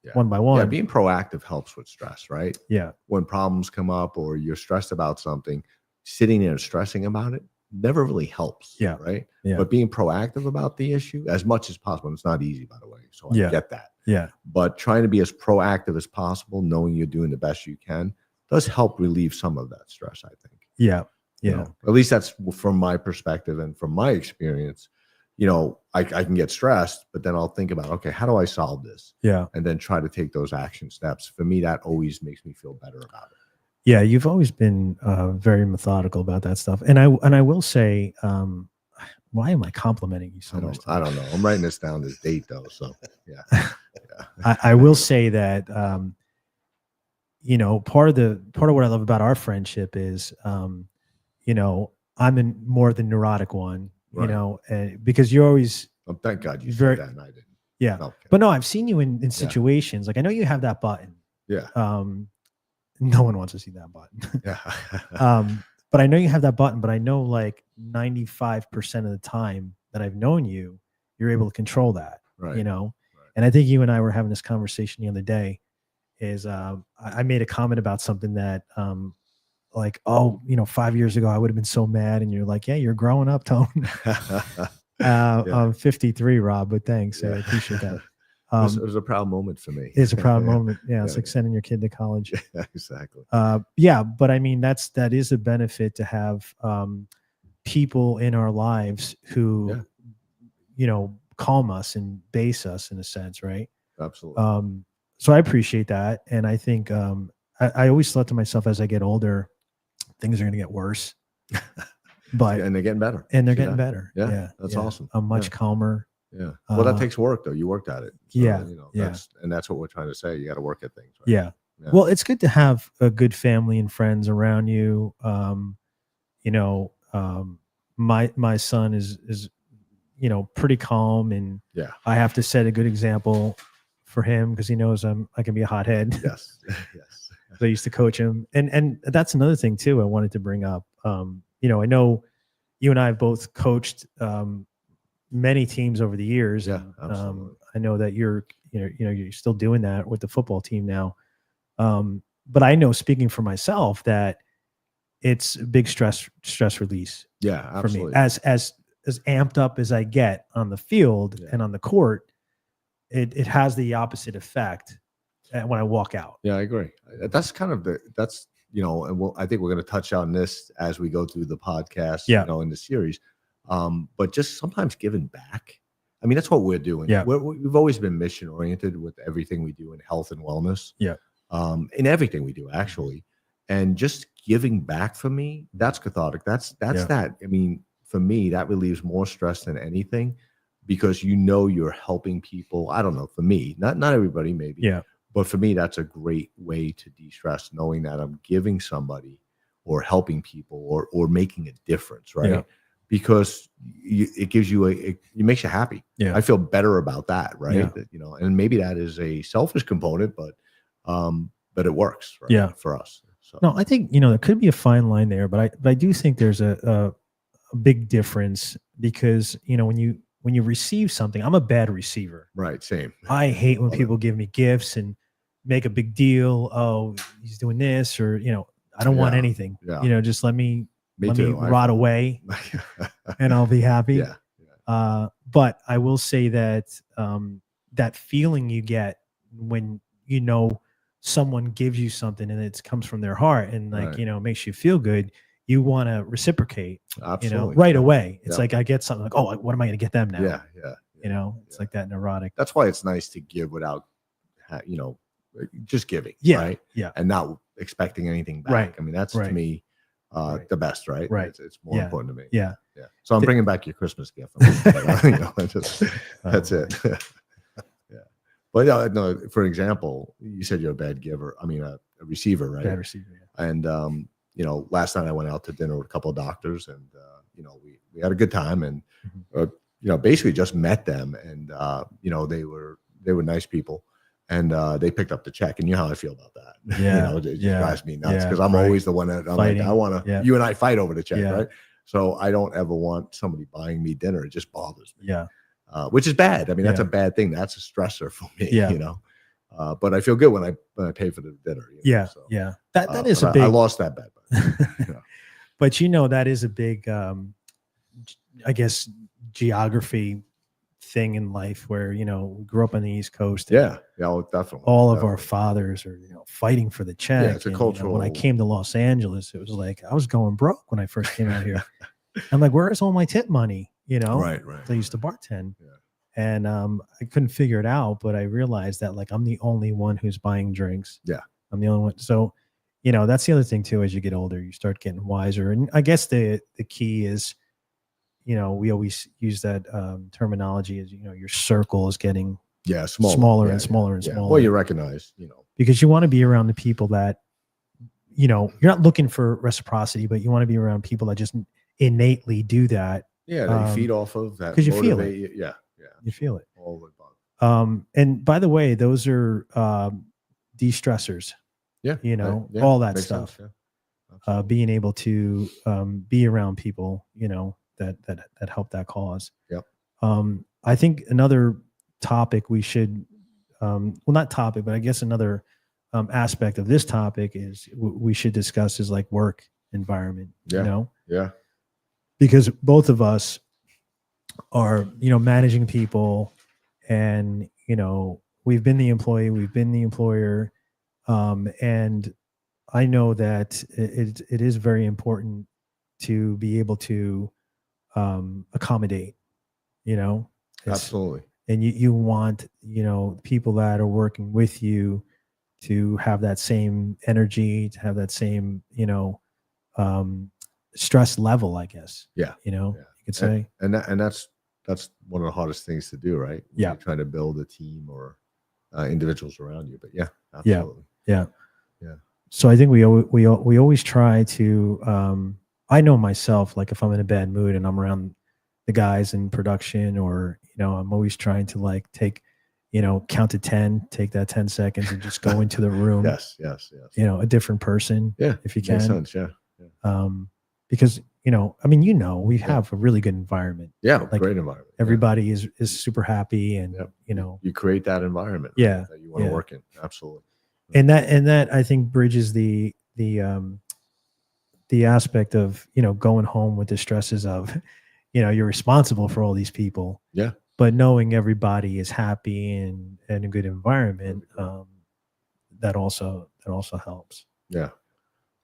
Yeah. one by one. Yeah, being proactive helps with stress, right? Yeah. When problems come up or you're stressed about something, sitting there and stressing about it never really helps. Yeah. Right. Yeah. But being proactive about the issue as much as possible. And it's not easy, by the way. So I Yeah. get that. Yeah. But trying to be as proactive as possible, knowing you're doing the best you can, does help relieve some of that stress, I think. Yeah. You Yeah. know, at least that's from my perspective and from my experience. You know, I can get stressed, but then I'll think about, okay, how do I solve this? Yeah. And then try to take those action steps. For me, that always makes me feel better about it. Yeah. You've always been very methodical about that stuff. And I will say, why am I complimenting you so much? I don't know. I'm writing this down this date though. So yeah. I will say that, you know, part of what I love about our friendship is, you know, I'm in more the neurotic one, you Right. know, because you're always, Oh, thank God you Very- said that and I didn't. yeah. Okay. But no, I've seen you in situations. Like, I know you have that button. Yeah. No one wants to see that button. Yeah. But I know you have that button, but I know like 95% of the time that I've known you, you're able to control that, Right. you know? Right. And I think you and I were having this conversation the other day is I made a comment about something that like, oh, you know, 5 years ago, I would have been so mad. And you're like, yeah, you're growing up, Tone. I'm 53, Rob, but thanks. I Yeah. appreciate that. It was a proud moment for me. It's a proud Yeah. moment. Yeah. It's Yeah. like sending your kid to college. Yeah, exactly. Yeah, but I mean, that is a benefit to have people in our lives who, Yeah. you know, calm us and base us in a sense, right? Absolutely. so I appreciate that. And I think, I always thought to myself, as I get older, things are going to get worse, but, And they're getting better. and they're See getting that? better. Yeah, that's awesome. I'm much Yeah. calmer. Yeah. Well, that Uh, takes work though. You worked at it. So, Yeah, You know, yeah. that's what we're trying to say. You got to work at things. Right? Yeah. Yeah. Well, it's good to have a good family and friends around you. You know, my son is, you know, pretty calm, and Yeah. I have to set a good example for him because he knows I can be a hothead. Yes. Yes. I used to coach him, and that's another thing too I wanted to bring up. You know, I know you and I have both coached many teams over the years. Yeah, and, absolutely. I know that you're you're still doing that with the football team now. But I know, speaking for myself, that it's a big stress release Yeah, for absolutely. me. As amped up as I get on the field Yeah. and on the court, it has the opposite effect when I walk out. Yeah, I agree. That's kind of that's, you know, and I think we're going to touch on this as we go through the podcast, Yeah. you know, in the series. But just sometimes giving back. I mean, that's what we're doing. Yeah. We've always been mission oriented with everything we do in health and wellness. Yeah. In everything we do, actually. And just giving back, for me, that's cathartic. That's Yeah. that. I mean, for me, that relieves more stress than anything, because you know you're helping people. I don't know, for me, not everybody maybe. Yeah. But for me, that's a great way to de-stress, knowing that I'm giving somebody or helping people or making a difference, right? Yeah. Because it gives you it makes you happy. Yeah. I feel better about that, right? Yeah. That, you know, and maybe that is a selfish component, but it works, right? Yeah. For us. So No, I think, you know, there could be a fine line there, but I do think there's a big difference, because, you know, when you receive something, I'm a bad receiver. right, same. I hate when Love it. people give me gifts and make a big deal. Oh, he's doing this, or, you know, I don't want Yeah, anything. yeah. You know, just let me Me too. rot away and I'll be happy. Yeah. But I will say that that feeling you get when, you know, someone gives you something and it comes from their heart, and like, Right. you know, makes you feel good, you want to reciprocate, Absolutely. you know, right Yeah. away. It's Yeah. like I get something like, oh, what am I going to get them now? Yeah. Yeah. You know, it's Yeah. like that neurotic. That's why it's nice to give without, you know, just giving. Yeah. Right. Yeah. And not expecting anything back. Right. I mean, that's Right. to me Right. the best, right? Right. It's more Yeah. important to me. Yeah. Yeah. So I'm The- bringing back your Christmas gift. You know, that's Oh, it. Yeah. But no, for example, you said you're a bad giver. I mean, a receiver, right? Bad receiver. Yeah. And you know, last night I went out to dinner with a couple of doctors, and you know, we had a good time, and Mhm. you know, basically just met them, and you know, they were nice people, and they picked up the check, and you know how I feel about that. Yeah, You know, it yeah, drives me nuts, yeah, because I'm right. always the one that I'm Fighting, like, I want to. yeah. You and I fight over the check, Yeah. right? So I don't ever want somebody buying me dinner. It just bothers me, Yeah. which is bad. I mean, that's Yeah. a bad thing. That's a stressor for me. Yeah. You know. But I feel good when I pay for the dinner. You know, Yeah. so, Yeah. That is but a big, I lost that bet. But, yeah. but you know, that is a big, I guess, geography thing in life, where, you know, we grew up on the East Coast. and Yeah, oh, definitely. all of our definitely. fathers are, you know, fighting for the check. it's a and, you know, when I cultural- came to Los Angeles, it was like I was going broke when I first came out here. I'm like, where is all my tip money? You know, Right. I used to bartend. Yeah. And I couldn't figure it out, but I realized that, like, I'm the only one who's buying drinks. Yeah. I'm the only one. So, you know, that's the other thing too. As you get older, you start getting wiser. And I guess the key is, you know, we always use that terminology as, you know, your circle is getting Yeah, smaller Yeah, and smaller yeah, and yeah. smaller. Well, you recognize, you know. because you want to be around the people that, you know, you're not looking for reciprocity, but you want to be around people that just innately do that. Yeah, that you feed off of that. 'cause you feel motivate you. Yeah, yeah. You feel it. All the above. And by the way, those are de-stressors, Yeah, you know, yeah, all that makes sense, stuff. yeah. Absolutely. Being able to be around people, you know, that help that cause. Yep. I think another topic we should, well, not topic, but I guess another aspect of this topic is we should discuss is like work environment, Yeah. you know, Yeah, because both of us are, you know, managing people, and, you know, we've been the employee, we've been the employer. And I know that it is very important to be able to accommodate, you know. absolutely. and you want, people that are working with you to have that same energy, to have that same, stress level, I guess. Yeah. You Yeah. could say. And that's one of the hardest things to do, right? When Yeah. you're trying to build a team or individuals around you. But yeah, Yeah. absolutely. Yeah. Yeah. So I think we always try to, I know myself, like if I'm in a bad mood and I'm around the guys in production, or, I'm always trying to like take, count to 10, take that 10 seconds and just go into the room, Yes. a different person. Yeah. If you Makes can. sense. Yeah. Because, we have a really good environment. Yeah. Like, great environment. Everybody is super happy, and, Yep. you You create that environment. Yeah, That you want to yeah. work in. Absolutely. and that I think bridges the aspect of, going home with the stresses of, you're responsible for all these people. Yeah. But knowing everybody is happy and in a good environment, that also helps. Yeah.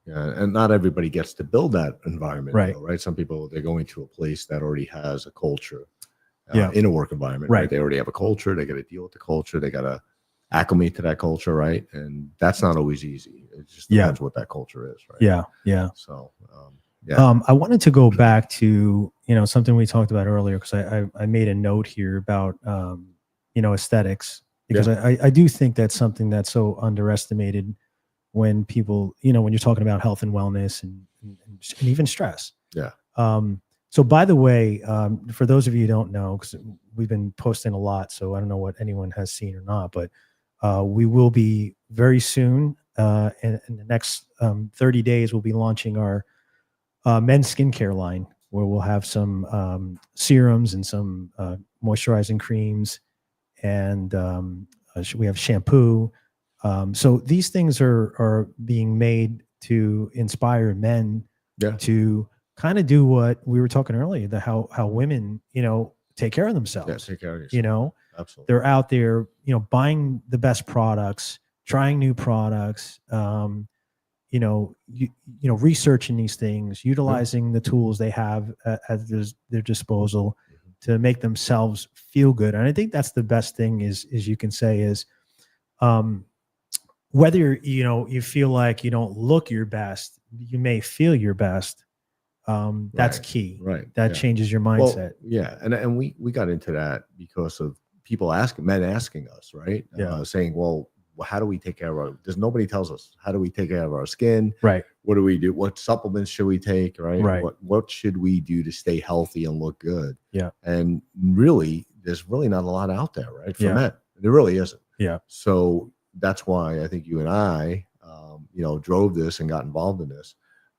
Yeah. And not everybody gets to build that environment. Right. Right. Some people, they're going to a place that already has a culture Yeah. in a work environment. Right. They already have a culture. They got to deal with the culture. They got to acclimate to that culture. Right. And that's not always easy. It just depends what that culture is. Right. Yeah. Yeah. So, yeah. I wanted to go back to, something we talked about earlier, because I made a note here about, aesthetics, because I do think that's something that's so underestimated when people, when you're talking about health and wellness and even stress. Yeah. So by the way, for those of you who don't know, because we've been posting a lot, so I don't know what anyone has seen or not, but we will be very soon, in the next 30 days, we'll be launching our men's skincare line, where we'll have some serums and some moisturizing creams, and we have shampoo. So these things are being made to inspire men to kind of do what we were talking earlier, how women, take care of themselves. Yeah, take care of yourself. Absolutely. They're out there, buying the best products, trying new products, researching these things, utilizing the tools they have at their disposal to make themselves feel good. And I think that's the best thing is you can say is, whether, you feel like you don't look your best, you may feel your best. That's key. Right. That changes your mindset. Well, yeah. And we got into that because of men asking us, right? Saying, well, how do we take care of nobody tells us, how do we take care of our skin? Right. What do we do? What supplements should we take? Right. What should we do to stay healthy and look good? Yeah. And really, there's really not a lot out there, right? For men. There really isn't. Yeah. So that's why I think you and I, drove this and got involved in this.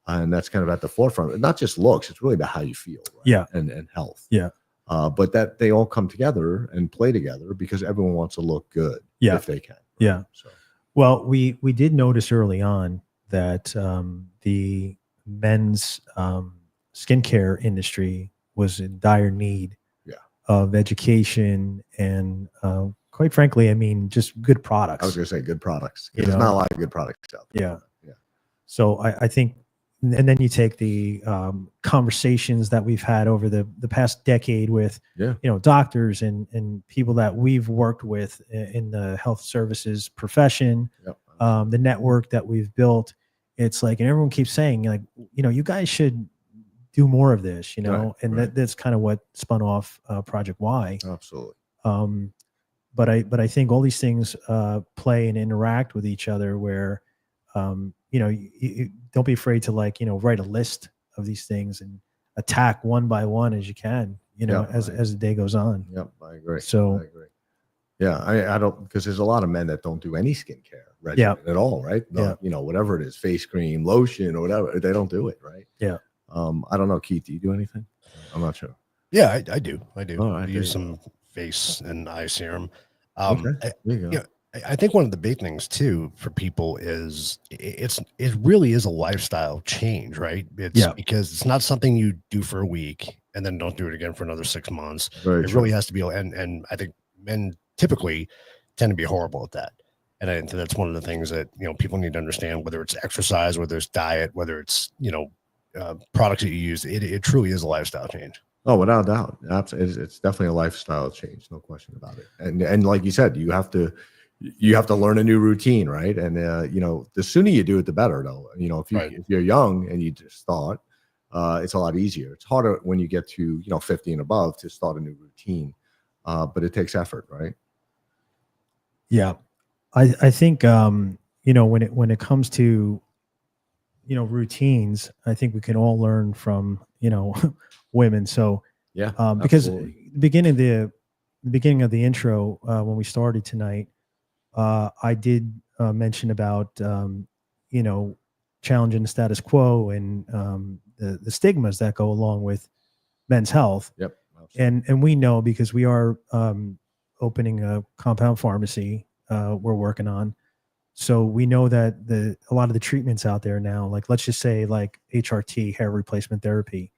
And that's kind of at the forefront. Not just looks, it's really about how you feel. Right? Yeah. And health. Yeah. But that they all come together and play together because everyone wants to look good if they can. Right? Yeah. So. Well, we did notice early on that the men's skincare industry was in dire need of education and, quite frankly, just good products. I was going to say good products. There's not a lot of good products out there. Yeah. So I think, and then you take the conversations that we've had over the past decade with, doctors and people that we've worked with in the health services profession, the network that we've built. It's like, and everyone keeps saying, like, you guys should do more of this, that's kind of what spun off Project Y. Absolutely. But I think all these things play and interact with each other where, you don't be afraid to write a list of these things and attack one by one as you can, as the day goes on. Yep. I agree. So I agree. Yeah. I don't, because there's a lot of men that don't do any skincare regimen at all. Right. Whatever it is, face cream, lotion, or whatever, they don't do it. Right. Yeah. I don't know, Keith, do you do anything? I'm not sure. Yeah, I do. I right, use some face and eye serum. Okay. There you go. I think one of the big things too for people is it really is a lifestyle change, right? Because it's not something you do for a week and then don't do it again for another 6 months. Very it true. really has to be, and I think men typically tend to be horrible at that. And I think that's one of the things that, people need to understand, whether it's exercise, whether it's diet, whether it's, products that you use, it truly is a lifestyle change. Oh, without a doubt. Absolutely. It's definitely a lifestyle change, no question about it. And like you said, you have to learn a new routine, right? And the sooner you do it, the better, though. If you're young and you just start, it's a lot easier. It's harder when you get to 50 and above to start a new routine, but it takes effort, right? Yeah, I think when it comes to routines, I think we can all learn from women. So Yeah, because absolutely. the beginning of the intro, when we started tonight, I did mention about challenging the status quo and the stigmas that go along with men's health. Yep. Absolutely. And we know, because we are opening a compound pharmacy we're working on. So we know that a lot of the treatments out there now, like let's just say like HRT, hair replacement therapy,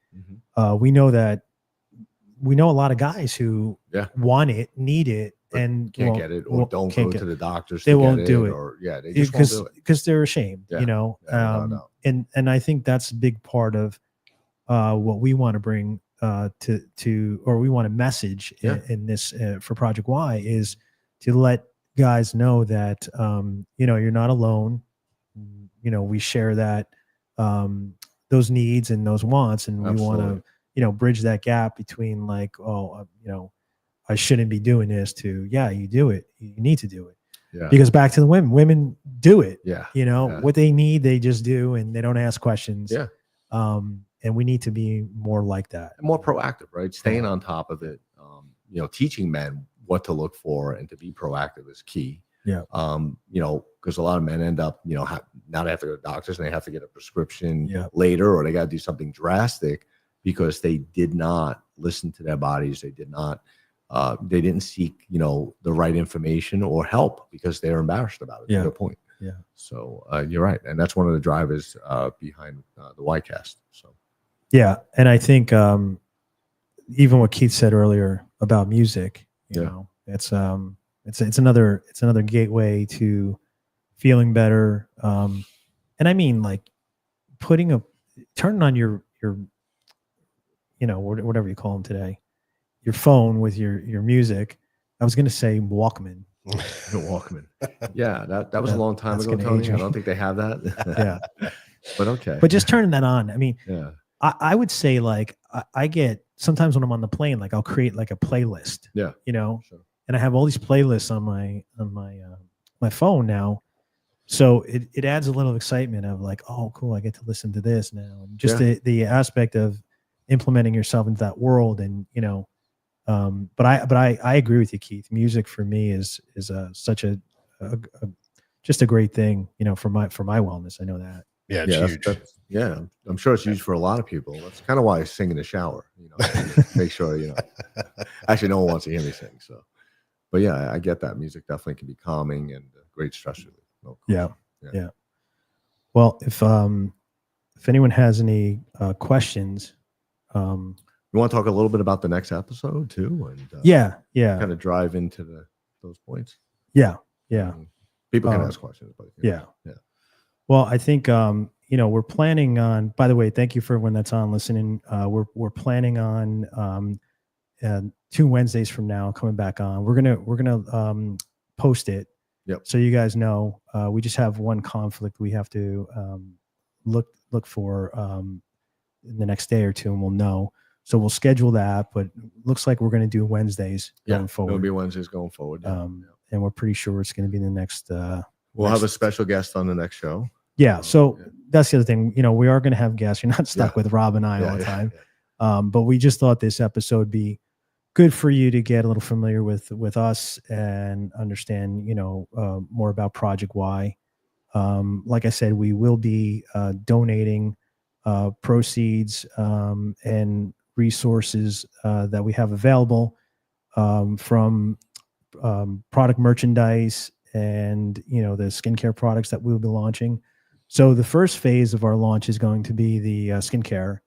we know a lot of guys who want it, need it, but and can't get it, or don't go to the doctors. They won't do it, or they just won't do it because they're ashamed. And I think that's a big part of what we want to bring or we want to message in this for Project Y, is to let guys know that you're not alone. We share that those needs and those wants, and we want to bridge that gap between like, I shouldn't be doing this, to you do it, you need to do it. Because back to the women do it. What they need, they just do, and they don't ask questions. And we need to be more like that, more proactive, right? Staying on top of it. Teaching men what to look for and to be proactive is key. Because a lot of men end up, now they have to go to doctors and they have to get a prescription later, or they got to do something drastic because they did not listen to their bodies. They did not, they didn't seek, the right information or help because they're embarrassed about it. To your point. So you're right. And that's one of the drivers behind the YCast. So. Yeah. And I think even what Keith said earlier about music, it's another gateway to feeling better. And I mean, like turning on your whatever you call them today, your phone with your music. I was going to say Walkman. Walkman. Yeah, that was a long time ago, Tony. I don't think they have that. But okay. But just turning that on. I mean, I would say, like, I get sometimes when I'm on the plane, like I'll create like a playlist. And I have all these playlists on my phone now. So it adds a little excitement of like, oh, cool, I get to listen to this now. And just the aspect of implementing yourself into that world. And but I agree with you, Keith. Music for me is such a just a great thing, for my wellness. I know that. Yeah, it's huge. I'm sure it's huge for a lot of people. That's kind of why I sing in the shower. Make sure Actually, no one wants to hear me sing. So, but yeah, I get that. Music definitely can be calming and a great stress relief. Yeah. Well, if anyone has any questions, you want to talk a little bit about the next episode too, and kind of drive into those points. Yeah. People can ask questions, but yeah. Well, I think we're planning on. By the way, thank you for everyone that's on listening. We're planning on 2 Wednesdays from now coming back on. We're gonna post it. So you guys know. We just have one conflict we have to look for in the next day or two, and we'll know. So we'll schedule that. But looks like we're going to do Wednesdays going forward. It'll be Wednesdays going forward. And we're pretty sure it's going to be the next. We'll have a special guest on the next show. So that's the other thing. We are going to have guests. You're not stuck with Rob and I all the time. But we just thought this episode would be good for you to get a little familiar with us and understand, more about Project Y. Like I said, we will be donating proceeds and resources that we have available from product merchandise and the skincare products that we'll be launching. So the first phase of our launch is going to be the skincare.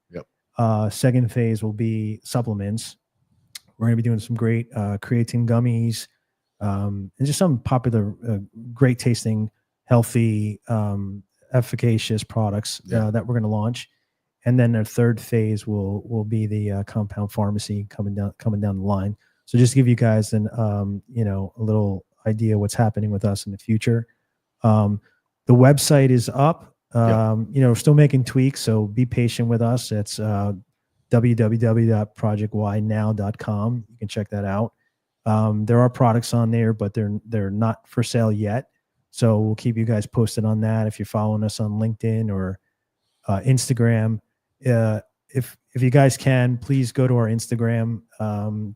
Second phase will be supplements. We're going to be doing some great creatine gummies and just some popular, great tasting, healthy, efficacious products that we're going to launch. And then our third phase will be the compound pharmacy coming down the line. So just to give you guys an a little idea what's happening with us in the future. The website is up. We're still making tweaks, so be patient with us. It's www.projectwhynow.com. You can check that out. There are products on there, but they're not for sale yet. So we'll keep you guys posted on that. If you're following us on LinkedIn or Instagram, if you guys can, please go to our Instagram,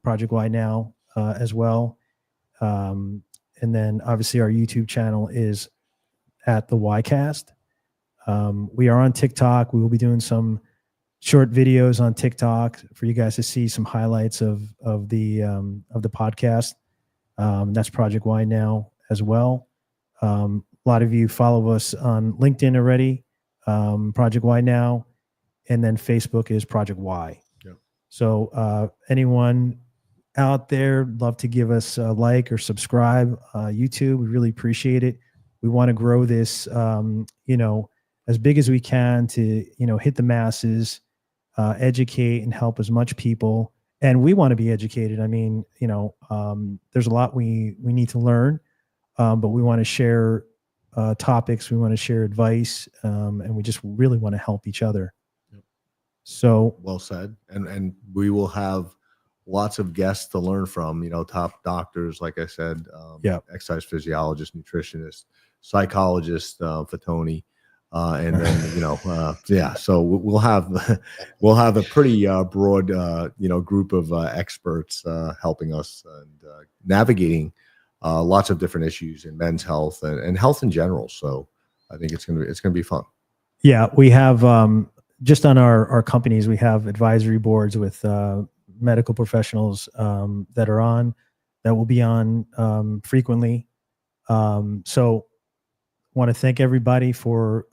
Project Why Now, as well. And then obviously our YouTube channel is at the Ycast. We are on TikTok. We will be doing some short videos on TikTok for you guys to see some highlights of the podcast. That's Project Why Now as well. A lot of you follow us on LinkedIn already, Project Why Now, and then Facebook is Project Y. Yep. So anyone out there, love to give us a like or subscribe. YouTube, we really appreciate it. We want to grow this, as big as we can to, hit the masses, educate and help as much people. And we want to be educated. I mean, there's a lot we need to learn, but we want to share topics. We want to share advice, and we just really want to help each other. Yep. So well said. And we will have lots of guests to learn from, top doctors, like I said, exercise physiologists, nutritionists, psychologists, for Tony. And then, so we'll have a pretty broad, group of group helping us and navigating lots of different issues in men's health and health in general. So I think it's gonna be fun. Yeah, we have just on our companies, we have advisory boards with medical professionals that will be on frequently. So want to thank everybody for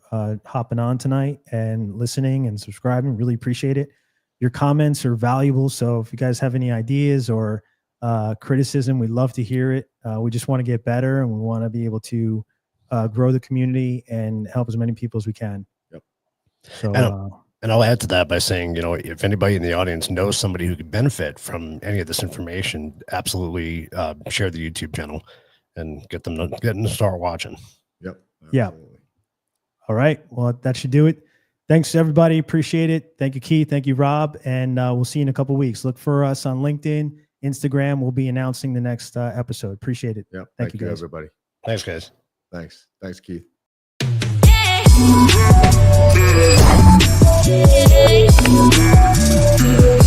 hopping on tonight and listening and subscribing. Really appreciate it. Your comments are valuable. So if you guys have any ideas or criticism, we'd love to hear it. We just want to get better, and we want to be able to grow the community and help as many people as we can. Yep. So, and I'll add to that by saying, if anybody in the audience knows somebody who could benefit from any of this information, absolutely share the YouTube channel and get them to start watching. Yep. Yeah. Absolutely. All right. Well, that should do it. Thanks, everybody. Appreciate it. Thank you, Keith. Thank you, Rob. And we'll see you in a couple of weeks. Look for us on LinkedIn, Instagram. We'll be announcing the next episode. Appreciate it. Yep. Thank you, guys. Everybody. Thanks, guys. Thanks, Keith. Yeah.